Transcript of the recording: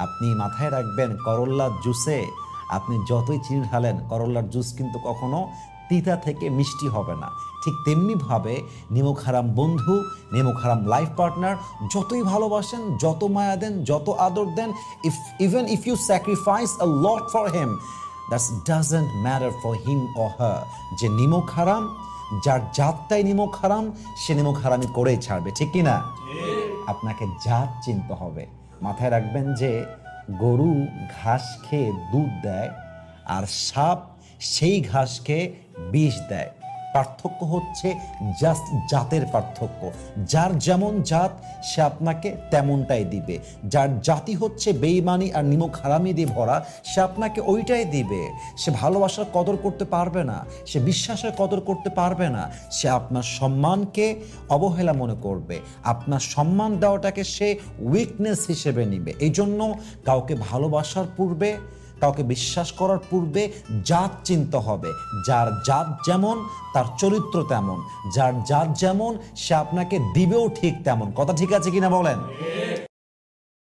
আপনি মাথায় রাখবেন করল্লার জুসে আপনি যতই চিনি ঢালেন করল্লার জুস কিন্তু কখনো তিতা থেকে মিষ্টি হবে না। ঠিক তেমনিভাবে নিমক হারাম বন্ধু, নিমক হারাম লাইফ পার্টনার যতই ভালোবাসেন, যত মায়া দেন, যত আদর দেন, even if you sacrifice a lot for him, that's doesn't matter for him or her. যে নিমক হারাম, যার জাতটাই নিমক হারাম, সে নিমক হারামি করেই ছাড়বে, ঠিক কি না? আপনাকে জাত চিনতে হবে। মাথায় রাখবেন যে গরু ঘাস খেয়ে দুধ দেয়, আর সাপ সেই ঘাস খেয়ে বিষ দেয়। পার্থক্য হচ্ছে জাস্ট জাতের পার্থক্য। যার যেমন জাত সে আপনাকে তেমনটাই দিবে। যার জাতি হচ্ছে বেঈমানি আর নিমক হারামি দিয়ে ভরা, সে আপনাকে ওইটাই দিবে। সে ভালোবাসার কদর করতে পারবে না, সে বিশ্বাসের কদর করতে পারবে না। সে আপনার সম্মানকে অবহেলা মনে করবে, আপনার সম্মান দেওয়াটাকে সে উইকনেস হিসেবে নিবে। এই জন্য কাউকে ভালোবাসার পূর্বে, কাউকে বিশ্বাস করার পূর্বে জাত চিনতে হবে। যার জাত যেমন তার চরিত্র তেমন, যার জাত যেমন সে আপনাকে দিবেও ঠিক তেমন। কথা ঠিক আছে কিনা বলেন?